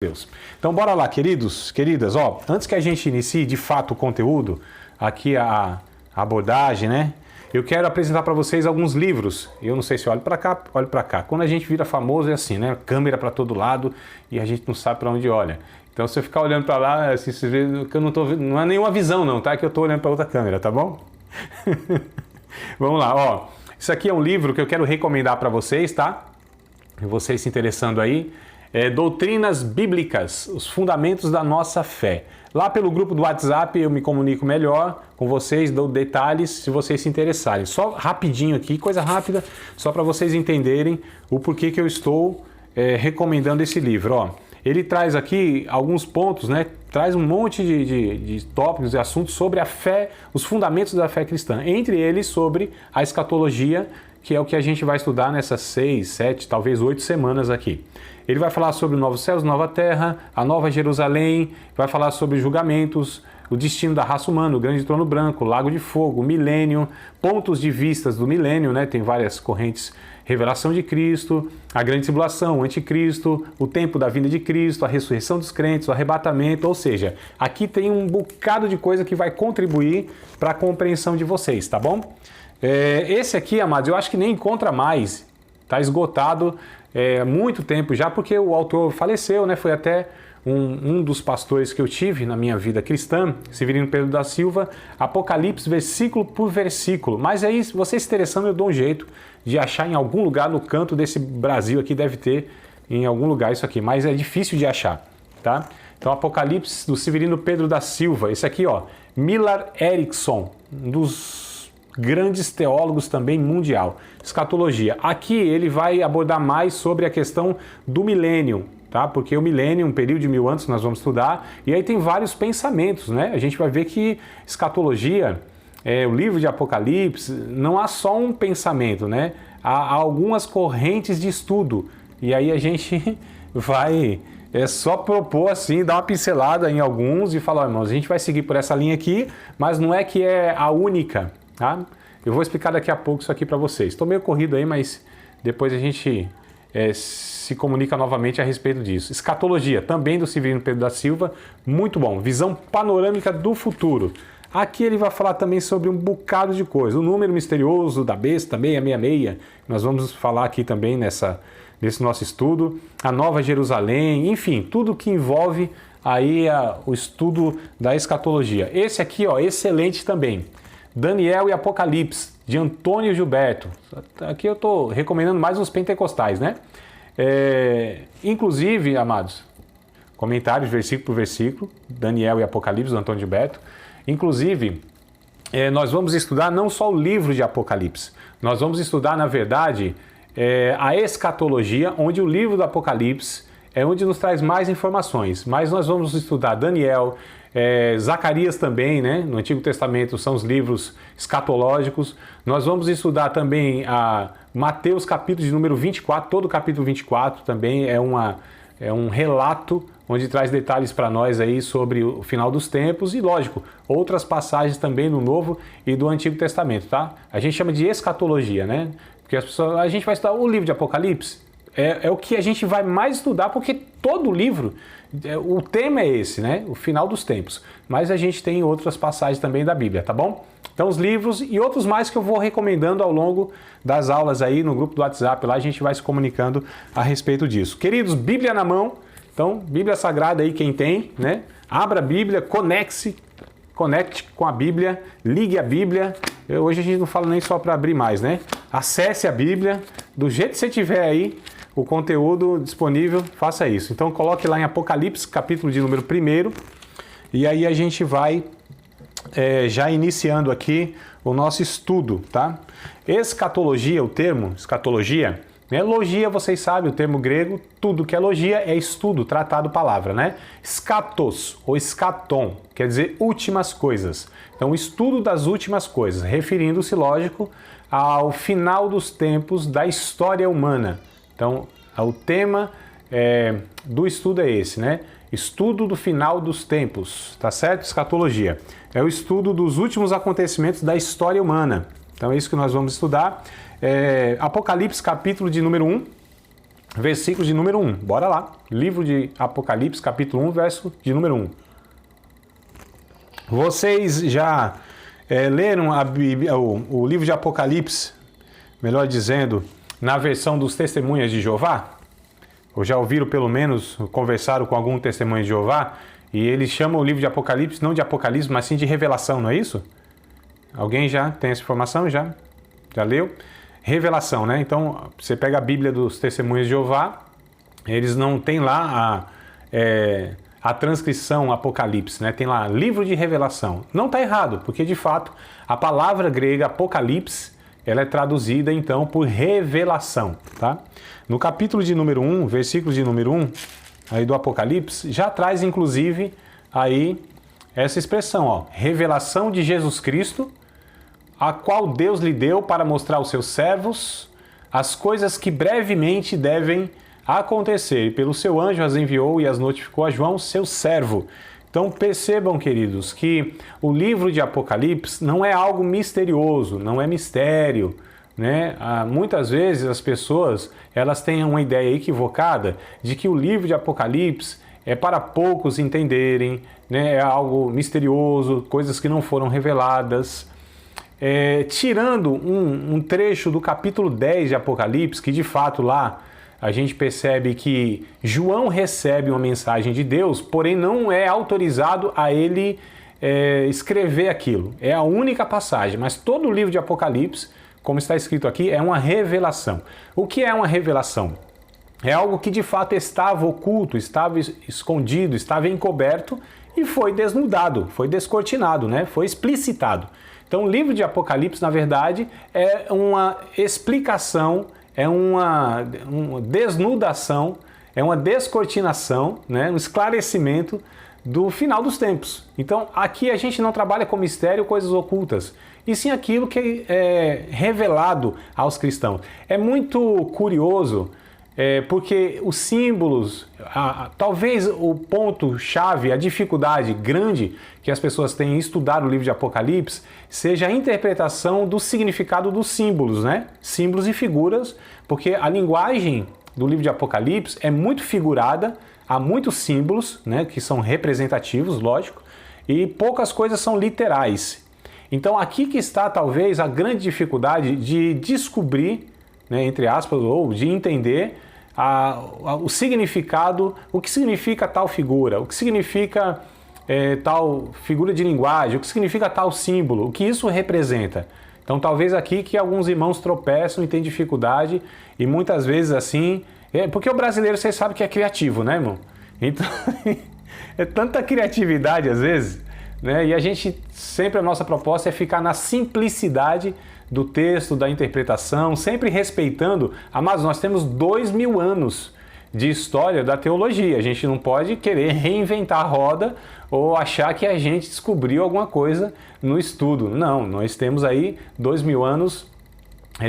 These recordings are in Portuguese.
Deus. Então bora lá, queridos, queridas, ó, antes que a gente inicie de fato o conteúdo, aqui a abordagem, né? Eu quero apresentar para vocês alguns livros. Eu não sei se olho para cá, olho para cá. Quando a gente vira famoso é assim, né? Câmera para todo lado e a gente não sabe para onde olha. Então se eu ficar olhando para lá, assim, você vê que eu não tô vendo, não é nenhuma visão não, tá? Que eu tô olhando para outra câmera, tá bom? Vamos lá, ó. Isso aqui é um livro que eu quero recomendar para vocês, tá? Vocês se interessando aí. Doutrinas Bíblicas, os fundamentos da nossa fé. Lá pelo grupo do WhatsApp eu me comunico melhor com vocês, dou detalhes se vocês se interessarem. Só rapidinho aqui, coisa rápida, só para vocês entenderem o porquê que eu estou recomendando esse livro. Ó, ele traz aqui alguns pontos, né? Traz um monte de tópicos e assuntos sobre a fé, os fundamentos da fé cristã. Entre eles sobre a escatologia, que é o que a gente vai estudar nessas 6, 7, talvez 8 semanas aqui. Ele vai falar sobre novos céus, nova terra, a nova Jerusalém, vai falar sobre julgamentos, o destino da raça humana, o grande trono branco, o lago de fogo, o milênio, pontos de vistas do milênio, né? Tem várias correntes, revelação de Cristo, a grande tribulação, o anticristo, o tempo da vinda de Cristo, a ressurreição dos crentes, o arrebatamento, ou seja, aqui tem um bocado de coisa que vai contribuir para a compreensão de vocês, tá bom? Esse aqui, amados, eu acho que nem encontra mais, está esgotado há muito tempo já, porque o autor faleceu, né? Foi até um dos pastores que eu tive na minha vida cristã, Severino Pedro da Silva, Apocalipse, versículo por versículo. Mas aí, se você se interessando, eu dou um jeito de achar em algum lugar no canto desse Brasil aqui, deve ter em algum lugar isso aqui, mas é difícil de achar, tá? Então, Apocalipse do Severino Pedro da Silva, esse aqui, ó, Millard Erickson, um dos grandes teólogos também mundial. Escatologia. Aqui ele vai abordar mais sobre a questão do milênio, tá? Porque o milênio, um período de 1000 anos que nós vamos estudar, e aí tem vários pensamentos, né? A gente vai ver que escatologia, o livro de Apocalipse, não há só um pensamento, né? Há algumas correntes de estudo, e aí a gente vai só propor assim, dar uma pincelada em alguns e falar, irmãos, a gente vai seguir por essa linha aqui, mas não é que é a única, tá? Eu vou explicar daqui a pouco isso aqui para vocês. Estou meio corrido aí, mas depois a gente se comunica novamente a respeito disso. Escatologia, também do Severino Pedro da Silva, muito bom. Visão panorâmica do futuro. Aqui ele vai falar também sobre um bocado de coisa. O número misterioso da besta, 666, nós vamos falar aqui também nesse nosso estudo. A nova Jerusalém, enfim, tudo que envolve aí o estudo da escatologia. Esse aqui, ó, excelente também. Daniel e Apocalipse, de Antônio Gilberto. Aqui eu estou recomendando mais os pentecostais, né? Inclusive, amados, comentários versículo por versículo, Daniel e Apocalipse, do Antônio Gilberto. Inclusive, nós vamos estudar não só o livro de Apocalipse, nós vamos estudar, na verdade, a escatologia, onde o livro do Apocalipse é onde nos traz mais informações. Mas nós vamos estudar Daniel, Zacarias também, né? No Antigo Testamento são os livros escatológicos. Nós vamos estudar também a Mateus capítulo de número 24, todo o capítulo 24 também é um relato onde traz detalhes para nós aí sobre o final dos tempos e, lógico, outras passagens também no Novo e do Antigo Testamento, tá? A gente chama de escatologia, né? Porque a gente vai estudar o livro de Apocalipse, é o que a gente vai mais estudar, porque todo livro, o tema é esse, né? O final dos tempos. Mas a gente tem outras passagens também da Bíblia, tá bom? Então os livros e outros mais que eu vou recomendando ao longo das aulas aí no grupo do WhatsApp, lá a gente vai se comunicando a respeito disso. Queridos, Bíblia na mão, então Bíblia Sagrada aí quem tem, né? Abra a Bíblia, conecte com a Bíblia, ligue a Bíblia. Hoje a gente não fala nem só para abrir mais, né? Acesse a Bíblia, do jeito que você tiver aí, o conteúdo disponível, faça isso. Então coloque lá em Apocalipse, capítulo de número 1, e aí a gente vai já iniciando aqui o nosso estudo, tá? Escatologia, o termo escatologia, logia, vocês sabem, o termo grego, tudo que é logia é estudo, tratado, palavra, né? Scatos, ou escaton, quer dizer últimas coisas. Então, o estudo das últimas coisas, referindo-se, lógico, ao final dos tempos da história humana. Então, o tema do estudo é esse, né? Estudo do final dos tempos, tá certo? Escatologia. É o estudo dos últimos acontecimentos da história humana. Então, é isso que nós vamos estudar. Apocalipse, capítulo de número 1. versículo de número 1. Bora lá. Livro de Apocalipse, capítulo 1, verso de número 1. Vocês já leram o livro de Apocalipse, melhor dizendo, na versão dos Testemunhas de Jeová? Ou já ouviram, pelo menos, conversaram com algum testemunho de Jeová? E eles chamam o livro de Apocalipse não de Apocalipse, mas sim de Revelação, não é isso? Alguém já tem essa informação? Já leu? Revelação, né? Então, você pega a Bíblia dos Testemunhos de Jeová, eles não têm lá a transcrição Apocalipse, né? Tem lá livro de Revelação. Não está errado, porque de fato a palavra grega Apocalipse, ela é traduzida então por revelação, tá? No capítulo de número 1, versículo de número 1, aí do Apocalipse, já traz inclusive aí essa expressão, ó, revelação de Jesus Cristo, a qual Deus lhe deu para mostrar aos seus servos as coisas que brevemente devem acontecer. E pelo seu anjo as enviou e as notificou a João, seu servo. Então percebam, queridos, que o livro de Apocalipse não é algo misterioso, não é mistério, né? Muitas vezes as pessoas elas têm uma ideia equivocada de que o livro de Apocalipse é para poucos entenderem, né? É algo misterioso, coisas que não foram reveladas. Tirando um trecho do capítulo 10 de Apocalipse, que de fato lá a gente percebe que João recebe uma mensagem de Deus, porém não é autorizado a ele escrever aquilo. É a única passagem, mas todo o livro de Apocalipse, como está escrito aqui, é uma revelação. O que é uma revelação? É algo que de fato estava oculto, estava escondido, estava encoberto e foi desnudado, foi descortinado, né? Foi explicitado. Então, o livro de Apocalipse, na verdade, é uma explicação, é uma desnudação, é uma descortinação, né? Um esclarecimento do final dos tempos. Então, aqui a gente não trabalha com mistério, coisas ocultas, e sim aquilo que é revelado aos cristãos. É muito curioso, porque os símbolos, talvez o ponto-chave, a dificuldade grande que as pessoas têm em estudar o livro de Apocalipse, seja a interpretação do significado dos símbolos, né? Símbolos e figuras, porque a linguagem do livro de Apocalipse é muito figurada, há muitos símbolos, né, que são representativos, lógico, e poucas coisas são literais. Então aqui que está talvez a grande dificuldade de descobrir, né, entre aspas, ou de entender o significado, o que significa tal figura, o que significa tal figura de linguagem, o que significa tal símbolo, o que isso representa. Então talvez aqui que alguns irmãos tropeçam e têm dificuldade, e muitas vezes assim, porque o brasileiro, vocês sabem que é criativo, né, irmão? Então é tanta criatividade às vezes, né? E a gente, sempre a nossa proposta é ficar na simplicidade do texto, da interpretação, sempre respeitando. Amados, nós temos 2000 anos de história da teologia. A gente não pode querer reinventar a roda ou achar que a gente descobriu alguma coisa no estudo. Não, nós temos aí 2000 anos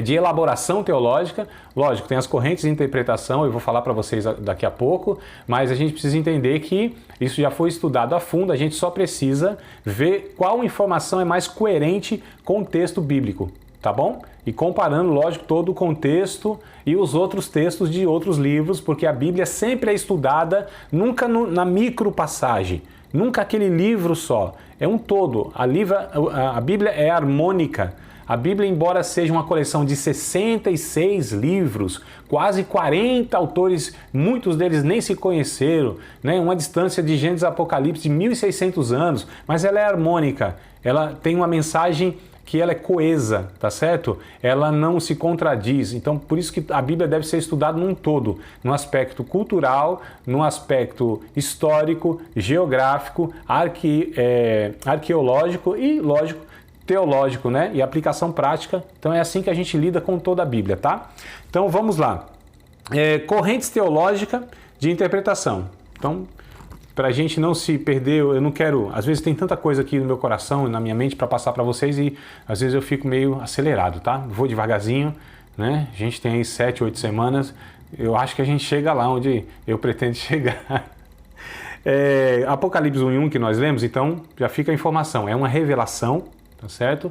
de elaboração teológica. Lógico, tem as correntes de interpretação, eu vou falar para vocês daqui a pouco, mas a gente precisa entender que isso já foi estudado a fundo, a gente só precisa ver qual informação é mais coerente com o texto bíblico, tá bom? E comparando, lógico, todo o contexto e os outros textos de outros livros, porque a Bíblia sempre é estudada, nunca na micropassagem, nunca aquele livro só, é um todo. A Bíblia é harmônica. A Bíblia, embora seja uma coleção de 66 livros, quase 40 autores, muitos deles nem se conheceram, né? Uma distância de Gênesis a Apocalipse de 1600 anos, mas ela é harmônica, ela tem uma mensagem que ela é coesa, tá certo? Ela não se contradiz. Então, por isso que a Bíblia deve ser estudada num todo, num aspecto cultural, num aspecto histórico, geográfico, arqueológico e, lógico, teológico, né? E aplicação prática. Então é assim que a gente lida com toda a Bíblia, tá? Então vamos lá. Correntes teológicas de interpretação. Então, para a gente não se perder, eu não quero... Às vezes tem tanta coisa aqui no meu coração e na minha mente para passar para vocês e às vezes eu fico meio acelerado, tá? Vou devagarzinho, né? A gente tem aí 7, 8 semanas. Eu acho que a gente chega lá onde eu pretendo chegar. Apocalipse 1:1 que nós lemos, então já fica a informação. É uma revelação, tá certo?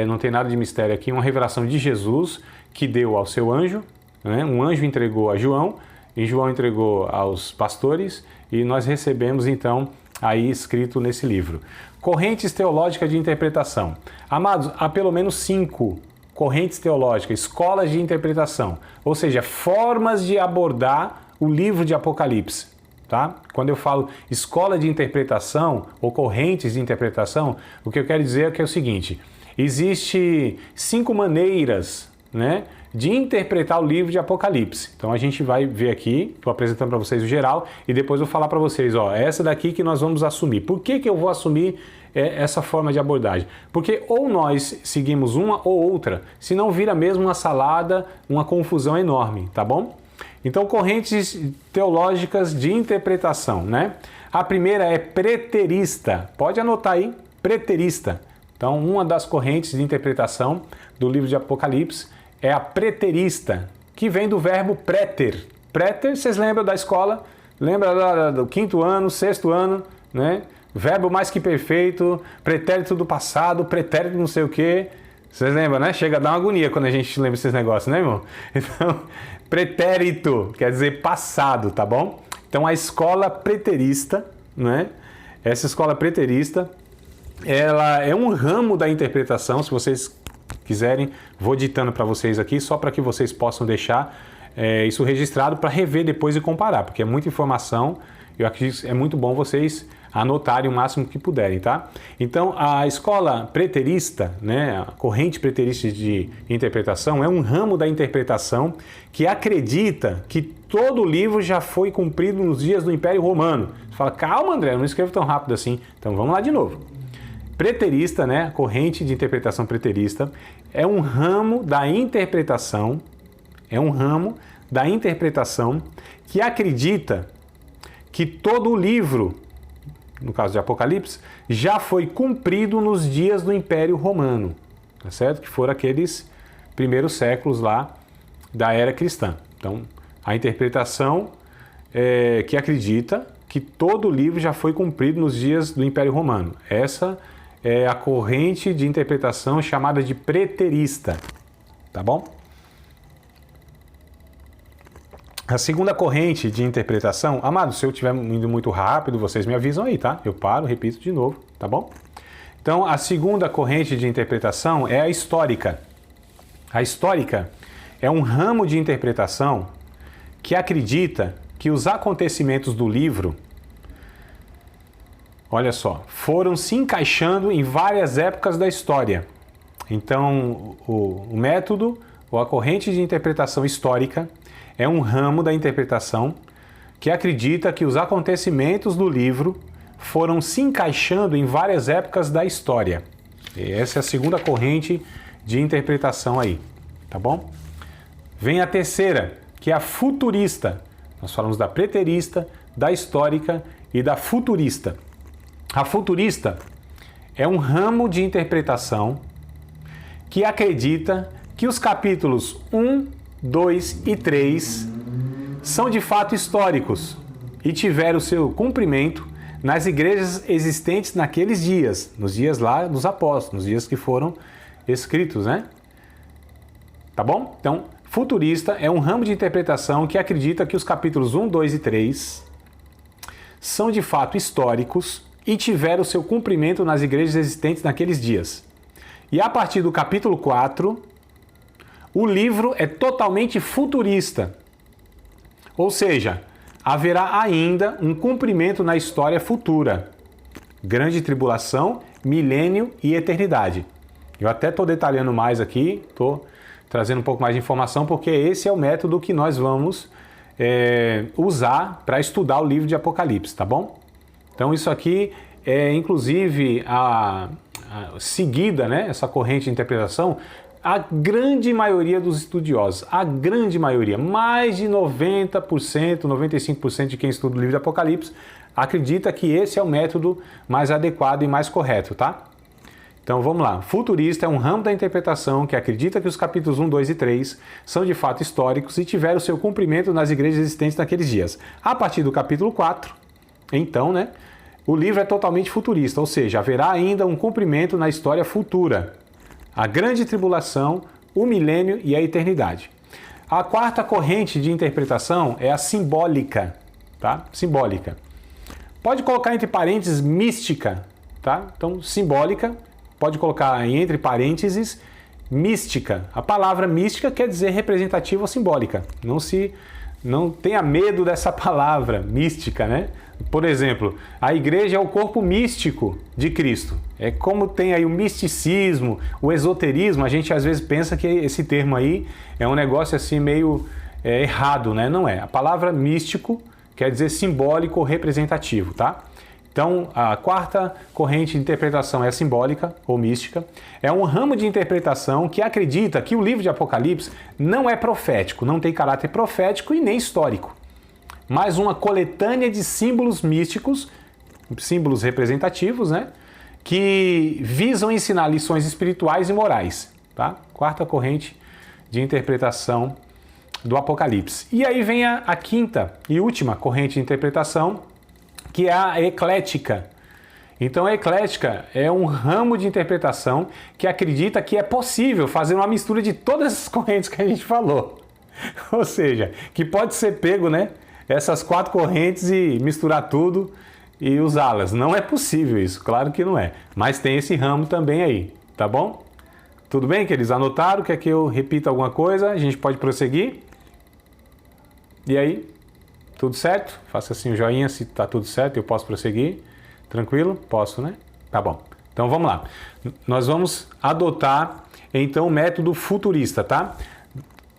Não tem nada de mistério aqui, uma revelação de Jesus que deu ao seu anjo, né? Um anjo entregou a João, e João entregou aos pastores e nós recebemos então aí escrito nesse livro. Correntes teológicas de interpretação. Amados, há pelo menos 5 correntes teológicas, escolas de interpretação, ou seja, formas de abordar o livro de Apocalipse. Tá? Quando eu falo escola de interpretação ou correntes de interpretação, o que eu quero dizer é que é o seguinte: existe 5 maneiras, né, de interpretar o livro de Apocalipse. Então a gente vai ver aqui, estou apresentando para vocês o geral e depois eu vou falar para vocês, ó, essa daqui que nós vamos assumir. Por que eu vou assumir essa forma de abordagem? Porque ou nós seguimos uma ou outra, senão vira mesmo uma salada, uma confusão enorme, tá bom? Então, correntes teológicas de interpretação, né? A primeira é preterista. Pode anotar aí, preterista. Então, uma das correntes de interpretação do livro de Apocalipse é a preterista, que vem do verbo preter. Preter, vocês lembram da escola? Lembra do 5º ano, 6º ano, né? Verbo mais que perfeito, pretérito do passado, pretérito não sei o quê. Vocês lembram, né? Chega a dar uma agonia quando a gente lembra esses negócios, né, irmão? Então, pretérito quer dizer passado, tá bom? Então, a escola preterista, né? Essa escola preterista, ela é um ramo da interpretação. Se vocês quiserem, vou ditando para vocês aqui, só para que vocês possam deixar isso registrado para rever depois e comparar, porque é muita informação. Eu acredito que é muito bom vocês anotarem o máximo que puderem, tá? Então, a escola preterista, né, a corrente preterista de interpretação, é um ramo da interpretação que acredita que todo o livro já foi cumprido nos dias do Império Romano. Você fala, calma, André, eu não escrevo tão rápido assim. Então, vamos lá de novo. Preterista, né, a corrente de interpretação preterista, é um ramo da interpretação, que acredita que todo o livro, no caso de Apocalipse, já foi cumprido nos dias do Império Romano, tá certo? Que foram aqueles primeiros séculos lá da era cristã. Então, a interpretação que acredita que todo o livro já foi cumprido nos dias do Império Romano. Essa é a corrente de interpretação chamada de preterista, tá bom? A segunda corrente de interpretação, amados, se eu estiver indo muito rápido, vocês me avisam aí, tá? Eu paro, repito de novo, tá bom? Então, a segunda corrente de interpretação é a histórica. A histórica é um ramo de interpretação que acredita que os acontecimentos do livro, olha só, foram se encaixando em várias épocas da história. Então, o método ou a corrente de interpretação histórica é um ramo da interpretação que acredita que os acontecimentos do livro foram se encaixando em várias épocas da história. E essa é a segunda corrente de interpretação aí, tá bom? Vem a terceira, que é a futurista. Nós falamos da preterista, da histórica e da futurista. A futurista é um ramo de interpretação que acredita que os capítulos 1, 2 e 3 são de fato históricos e tiveram seu cumprimento nas igrejas existentes naqueles dias, nos dias lá dos apóstolos, nos dias que foram escritos, né? Tá bom? Então, futurista é um ramo de interpretação que acredita que os capítulos 1, 2 e 3 são de fato históricos e tiveram seu cumprimento nas igrejas existentes naqueles dias. E a partir do capítulo 4, o livro é totalmente futurista, ou seja, haverá ainda um cumprimento na história futura, grande tribulação, milênio e eternidade. Eu até estou detalhando mais aqui, estou trazendo um pouco mais de informação, porque esse é o método que nós vamos usar para estudar o livro de Apocalipse, tá bom? Então isso aqui é inclusive a seguida, né, essa corrente de interpretação, a grande maioria dos estudiosos, a grande maioria, mais de 90%, 95% de quem estuda o livro de Apocalipse, acredita que esse é o método mais adequado e mais correto, tá? Então vamos lá. Futurista é um ramo da interpretação que acredita que os capítulos 1, 2 e 3 são de fato históricos e tiveram seu cumprimento nas igrejas existentes naqueles dias. A partir do capítulo 4, então, né, o livro é totalmente futurista, ou seja, haverá ainda um cumprimento na história futura. A grande tribulação, o milênio e a eternidade. A quarta corrente de interpretação é a simbólica, tá? Simbólica. Pode colocar entre parênteses mística, tá? Então, simbólica, pode colocar entre parênteses mística. A palavra mística quer dizer representativa ou simbólica. Não tenha medo dessa palavra, mística, né? Por exemplo, a igreja é o corpo místico de Cristo. É como tem aí o misticismo, o esoterismo, a gente às vezes pensa que esse termo aí é um negócio assim meio errado, né? Não é. A palavra místico quer dizer simbólico ou representativo, tá? Então, a quarta corrente de interpretação é a simbólica ou mística. É um ramo de interpretação que acredita que o livro de Apocalipse não é profético, não tem caráter profético e nem histórico, mas uma coletânea de símbolos místicos, símbolos representativos, né, que visam ensinar lições espirituais e morais, tá? Quarta corrente de interpretação do Apocalipse. E aí vem a quinta e última corrente de interpretação, que é a eclética. Então, a eclética é um ramo de interpretação que acredita que é possível fazer uma mistura de todas as correntes que a gente falou. Ou seja, que pode ser pego, né, essas quatro correntes e misturar tudo e usá-las. Não é possível isso, claro que não é. Mas tem esse ramo também aí, tá bom? Tudo bem, queridos? Anotaram? Quer que eu repita alguma coisa? A gente pode prosseguir? E aí? Tudo certo? Faça assim o joinha se tá tudo certo, eu posso prosseguir. Tranquilo? Posso, né? Tá bom. Então vamos lá. Nós vamos adotar então o método futurista, tá?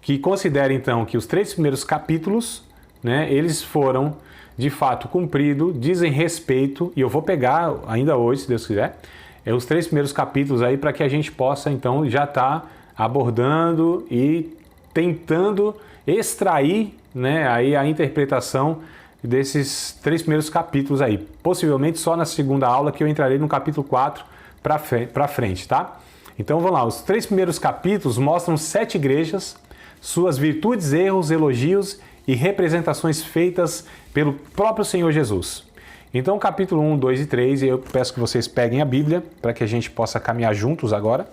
Que considera então que os 3 primeiros capítulos, né, eles foram de fato cumpridos, dizem respeito, e eu vou pegar ainda hoje, se Deus quiser, os 3 primeiros capítulos aí para que a gente possa então já estar abordando e tentando extrair, né, aí a interpretação desses 3 primeiros capítulos aí. Possivelmente só na segunda aula que eu entrarei no capítulo 4 para frente, tá? Então vamos lá, os 3 primeiros capítulos mostram 7 igrejas, suas virtudes, erros, elogios e representações feitas pelo próprio Senhor Jesus. Então capítulo 1, 2 e 3, eu peço que vocês peguem a Bíblia para que a gente possa caminhar juntos agora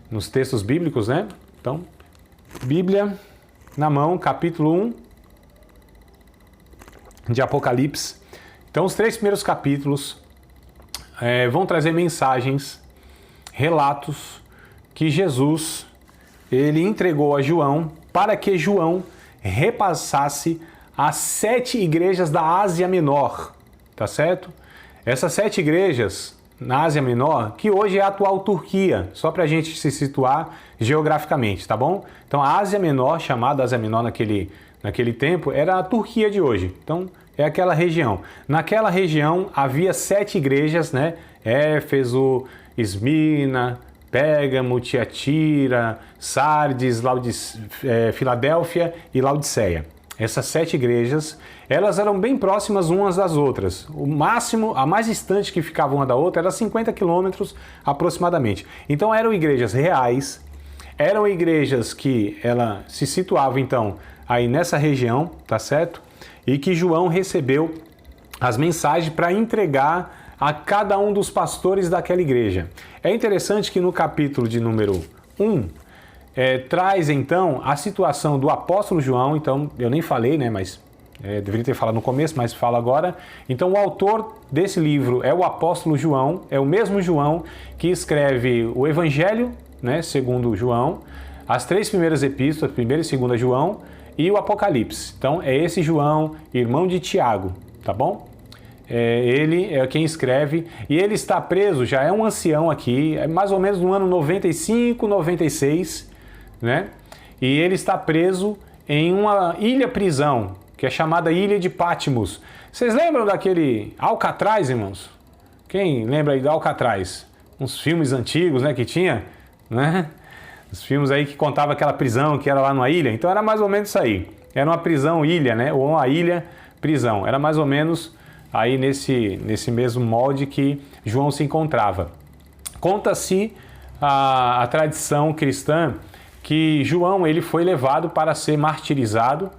nos textos bíblicos, né? Então, Bíblia na mão, capítulo 1 de Apocalipse. Então, os 3 primeiros capítulos vão trazer mensagens, relatos que Jesus ele entregou a João para que João repassasse as 7 igrejas da Ásia Menor, tá certo? Essas 7 igrejas na Ásia Menor, que hoje é a atual Turquia, só para a gente se situar geograficamente, tá bom? Então, a Ásia Menor, chamada Ásia Menor naquele tempo, era a Turquia de hoje. Então, é aquela região. Naquela região havia 7 igrejas, né? Éfeso, Esmirna, Pérgamo, Tiatira, Sardes, Filadélfia e Laodiceia. Essas 7 igrejas, elas eram bem próximas umas das outras. O máximo, a mais distante que ficava uma da outra era 50 quilômetros aproximadamente. Então eram igrejas reais, eram igrejas que ela se situava então aí nessa região, tá certo? E que João recebeu as mensagens para entregar a cada um dos pastores daquela igreja. É interessante que no capítulo de número 1, traz então a situação do apóstolo João. Então eu nem falei, né, mas deveria ter falado no começo, mas falo agora. Então o autor desse livro é o apóstolo João, é o mesmo João que escreve o Evangelho, né, segundo João, as 3 primeiras epístolas, 1ª e 2ª João, e o Apocalipse. Então é esse João, irmão de Tiago, tá bom? Ele é quem escreve, e ele está preso, já é um ancião aqui, mais ou menos no ano 95, 96, né? E ele está preso em uma ilha-prisão, que é chamada Ilha de Patmos. Vocês lembram daquele Alcatraz, irmãos? Quem lembra aí do Alcatraz? Uns filmes antigos, né, que tinha, né? Os filmes aí que contavam aquela prisão que era lá numa ilha. Então era mais ou menos isso aí. Era uma prisão-ilha, né? Ou uma ilha-prisão. Era mais ou menos aí nesse mesmo molde que João se encontrava. Conta-se a tradição cristã que João ele foi levado para ser martirizado,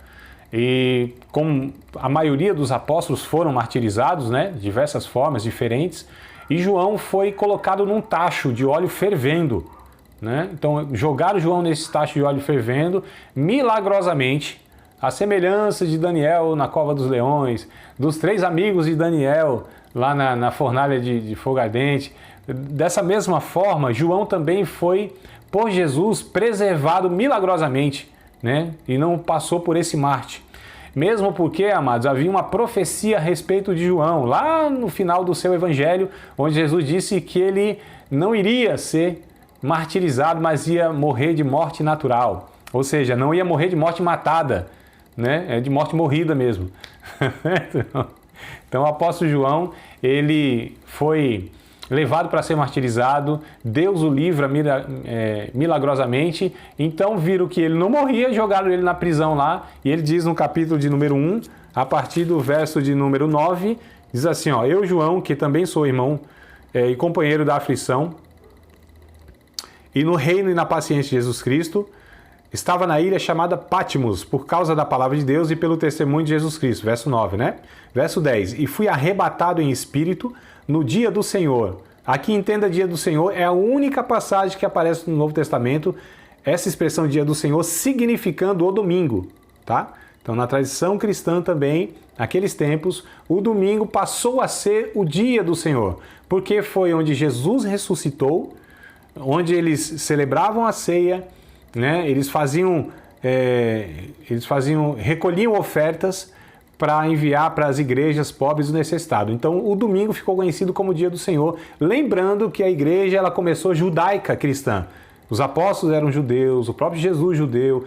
e como a maioria dos apóstolos foram martirizados, né, de diversas formas diferentes, e João foi colocado num tacho de óleo fervendo, né? Então jogaram João nesse tacho de óleo fervendo, milagrosamente, a semelhança de Daniel na cova dos leões, dos 3 amigos de Daniel lá na fornalha de fogo ardente. Dessa mesma forma, João também foi, por Jesus, preservado milagrosamente, né? E não passou por esse Marte. Mesmo porque, amados, havia uma profecia a respeito de João, lá no final do seu evangelho, onde Jesus disse que ele não iria ser martirizado, mas ia morrer de morte natural. Ou seja, não ia morrer de morte matada, né? É de morte morrida mesmo. Então o apóstolo João, ele foi levado para ser martirizado, Deus o livra milagrosamente, então viram que ele não morria, jogaram ele na prisão lá, e ele diz no capítulo de número 1, a partir do verso de número 9, diz assim, ó, eu, João, que também sou irmão e companheiro da aflição, e no reino e na paciência de Jesus Cristo, estava na ilha chamada Patmos, por causa da palavra de Deus e pelo testemunho de Jesus Cristo. Verso 9, né? Verso 10. E fui arrebatado em espírito no dia do Senhor. Aqui entenda dia do Senhor, é a única passagem que aparece no Novo Testamento, essa expressão dia do Senhor significando o domingo, tá? Então na tradição cristã também, naqueles tempos, o domingo passou a ser o dia do Senhor, porque foi onde Jesus ressuscitou, onde eles celebravam a ceia, né? Recolhiam ofertas para enviar para as igrejas pobres e necessitados. Então, o domingo ficou conhecido como Dia do Senhor, lembrando que a igreja ela começou judaica cristã. Os apóstolos eram judeus, o próprio Jesus judeu,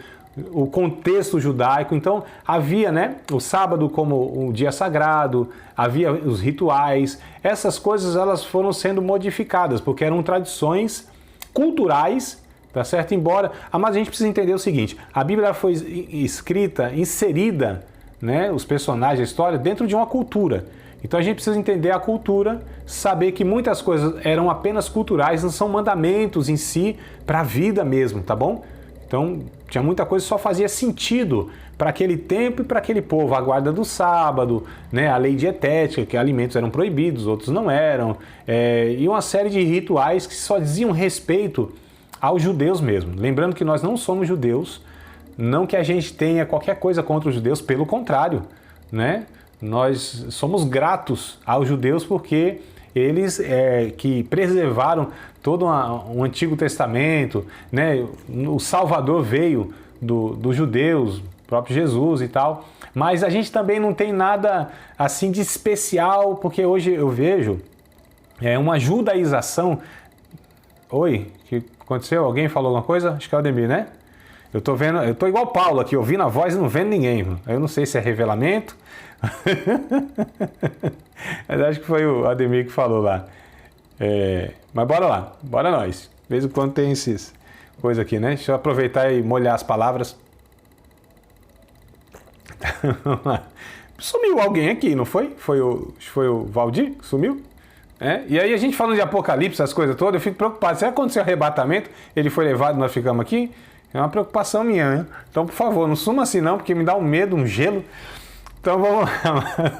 o contexto judaico. Então, havia, né, o sábado como um dia sagrado, havia os rituais. Essas coisas elas foram sendo modificadas, porque eram tradições culturais, tá certo? Embora, mas a gente precisa entender o seguinte, a Bíblia foi escrita, inserida, né, os personagens, a história, dentro de uma cultura. Então a gente precisa entender a cultura, saber que muitas coisas eram apenas culturais, não são mandamentos em si para a vida mesmo, tá bom? Então tinha muita coisa que só fazia sentido para aquele tempo e para aquele povo. A guarda do sábado, né, a lei dietética, que alimentos eram proibidos, outros não eram, e uma série de rituais que só diziam respeito aos judeus mesmo. Lembrando que nós não somos judeus, não que a gente tenha qualquer coisa contra os judeus, pelo contrário, né? Nós somos gratos aos judeus porque eles que preservaram todo um Antigo Testamento, né? O Salvador veio dos judeus, o próprio Jesus e tal, mas a gente também não tem nada assim de especial, porque hoje eu vejo uma judaização. Oi, o que aconteceu? Alguém falou alguma coisa? Acho que é o Ademir, né? Eu tô igual o Paulo aqui, ouvindo a voz e não vendo ninguém. Mano. Eu não sei se é revelamento. Mas acho que foi o Ademir que falou lá. Mas bora lá, bora nós. De vez em quando tem esses coisas aqui, né? Deixa eu aproveitar e molhar as palavras. Sumiu alguém aqui, não foi? Foi o Valdir que sumiu? E aí a gente falando de Apocalipse, as coisas todas, eu fico preocupado. Se acontecer o arrebatamento, ele foi levado e nós ficamos aqui? É uma preocupação minha, hein? Então, por favor, não suma assim não, porque me dá um medo, um gelo. Então, vamos lá.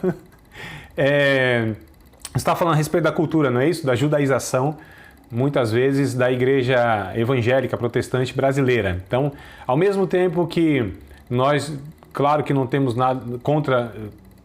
Você está falando a respeito da cultura, não é isso? Da judaização, muitas vezes, da igreja evangélica protestante brasileira. Então, ao mesmo tempo que nós, claro que não temos nada contra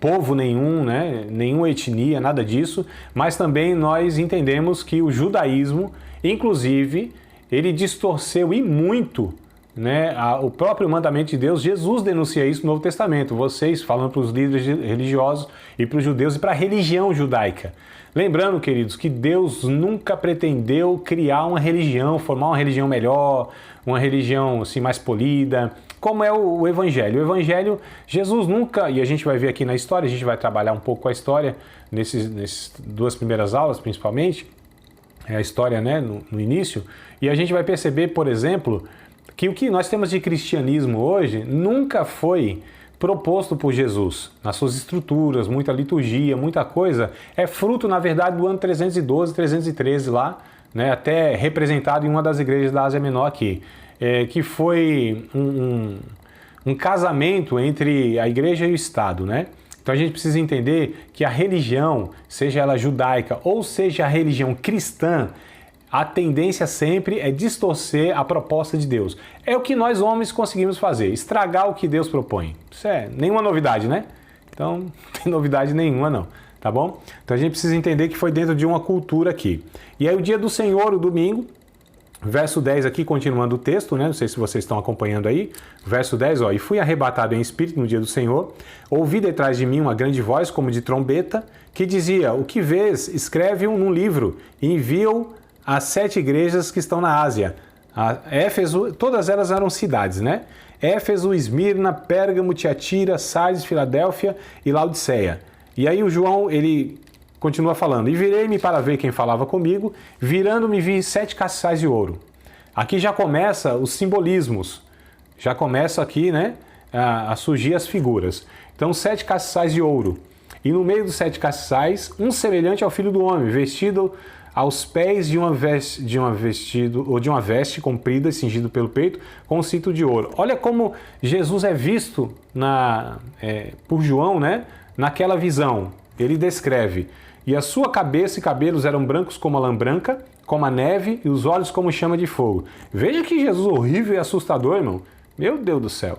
povo nenhum, né? Nenhuma etnia, nada disso, mas também nós entendemos que o judaísmo, inclusive, ele distorceu e muito, né, o próprio mandamento de Deus. Jesus denuncia isso no Novo Testamento, vocês falando para os líderes religiosos e para os judeus e para a religião judaica. Lembrando, queridos, que Deus nunca pretendeu criar uma religião, formar uma religião melhor, uma religião assim, mais polida, como é o Evangelho. O Evangelho, Jesus nunca, e a gente vai ver aqui na história, a gente vai trabalhar um pouco com a história, nessas 2 primeiras aulas principalmente, a história, né, no início, e a gente vai perceber, por exemplo, que o que nós temos de cristianismo hoje nunca foi proposto por Jesus. Nas suas estruturas, muita liturgia, muita coisa, é fruto, na verdade, do ano 312, 313 lá, né, até representado em uma das igrejas da Ásia Menor aqui, que foi um casamento entre a igreja e o Estado, né? Então a gente precisa entender que a religião, seja ela judaica ou seja a religião cristã, a tendência sempre é distorcer a proposta de Deus. É o que nós homens conseguimos fazer, estragar o que Deus propõe. Isso é nenhuma novidade, né? Então, não tem novidade nenhuma não, tá bom? Então a gente precisa entender que foi dentro de uma cultura aqui. E aí o dia do Senhor, o domingo, verso 10 aqui, continuando o texto, né? Não sei se vocês estão acompanhando aí. Verso 10, ó. E fui arrebatado em espírito no dia do Senhor. Ouvi detrás de mim uma grande voz, como de trombeta, que dizia, o que vês, escreve-o num livro e envia-o às 7 igrejas que estão na Ásia. A Éfeso, todas elas eram cidades, né? Éfeso, Esmirna, Pérgamo, Tiatira, Sardes, Filadélfia e Laodiceia. E aí o João, ele continua falando, e virei-me para ver quem falava comigo, virando-me vi 7 castiçais de ouro. Aqui já começa os simbolismos, já começa aqui, né, a surgir as figuras. Então 7 castiçais de ouro, e no meio dos 7 castiçais, um semelhante ao Filho do Homem, vestido aos pés de uma veste comprida e cingido pelo peito, com um cinto de ouro. Olha como Jesus é visto por João, né, naquela visão. Ele descreve, e a sua cabeça e cabelos eram brancos como a lã branca, como a neve, e os olhos como chama de fogo. Veja que Jesus horrível e assustador, irmão. Meu Deus do céu.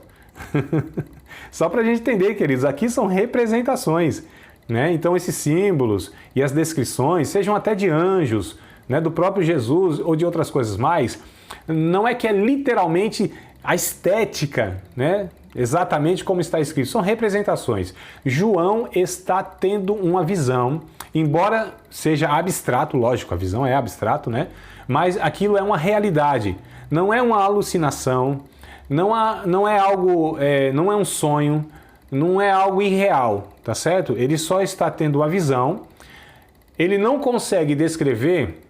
Só para a gente entender, queridos, aqui são representações, né? Então esses símbolos e as descrições, sejam até de anjos, né, do próprio Jesus ou de outras coisas mais, não é que é literalmente a estética, né? Exatamente como está escrito, são representações. João está tendo uma visão, embora seja abstrato, lógico, a visão é abstrato, né? Mas aquilo é uma realidade, não é uma alucinação, não é algo, não é um sonho, não é algo irreal, tá certo? Ele só está tendo uma visão, ele não consegue descrever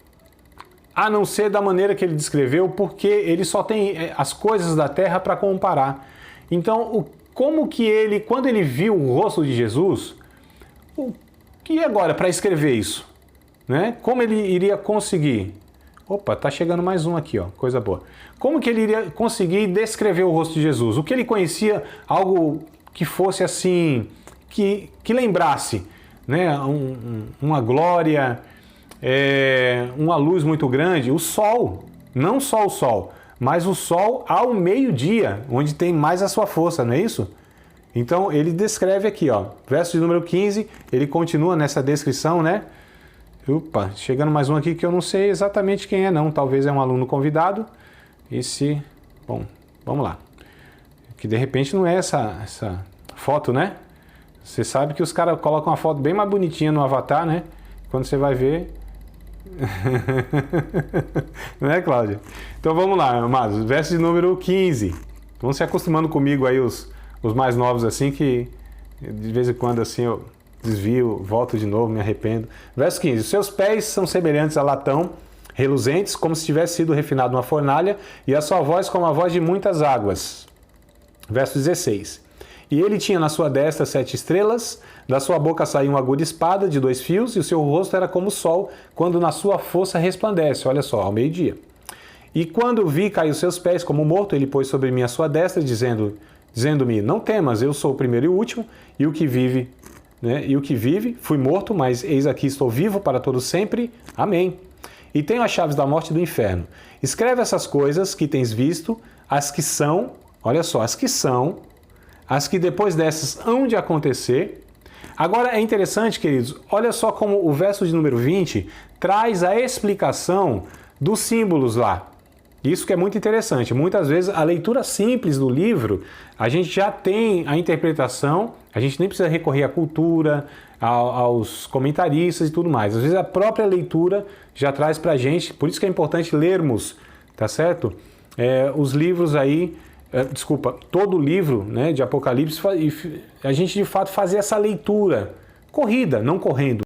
a não ser da maneira que ele descreveu, porque ele só tem as coisas da terra para comparar. Então, como que ele, quando ele viu o rosto de Jesus, e agora para escrever isso? Né? Como ele iria conseguir? Opa, tá chegando mais um aqui, ó, coisa boa. Como que ele iria conseguir descrever o rosto de Jesus? O que ele conhecia, algo que fosse assim, que lembrasse, né? Uma glória, uma luz muito grande, o sol, não só o sol, mas o sol ao meio-dia, onde tem mais a sua força, não é isso? Então ele descreve aqui, ó, verso de número 15, ele continua nessa descrição, né? Opa, chegando mais um aqui que eu não sei exatamente quem é não, talvez é um aluno convidado. Bom, vamos lá. Que de repente não é essa foto, né? Você sabe que os caras colocam uma foto bem mais bonitinha no avatar, né? Quando você vai ver... Não é, Cláudia? Então vamos lá, amados. Verso de número 15. Vão se acostumando comigo aí, os mais novos, assim, que de vez em quando assim eu desvio, volto de novo, me arrependo. Verso 15. Os seus pés são semelhantes a latão, reluzentes, como se tivesse sido refinado numa fornalha, e a sua voz como a voz de muitas águas. Verso 16. E ele tinha na sua destra 7 estrelas, da sua boca saía uma aguda espada de 2 fios, e o seu rosto era como o sol, quando na sua força resplandece, olha só, ao meio-dia. E quando vi cair os seus pés como morto, ele pôs sobre mim a sua destra, dizendo-me, não temas, eu sou o primeiro e o último, e o que vive, né? E o que vive, fui morto, mas eis aqui estou vivo para todo sempre. Amém. E tenho as chaves da morte e do inferno. Escreve essas coisas que tens visto, as que são, olha só, as que depois dessas hão de acontecer. Agora é interessante, queridos, olha só como o verso de número 20 traz a explicação dos símbolos lá. Isso que é muito interessante. Muitas vezes a leitura simples do livro, a gente já tem a interpretação, a gente nem precisa recorrer à cultura, aos comentaristas e tudo mais. Às vezes a própria leitura já traz pra gente, por isso que é importante lermos, tá certo? Os livros aí, todo o livro, né, de Apocalipse, a gente de fato fazer essa leitura corrida, não correndo.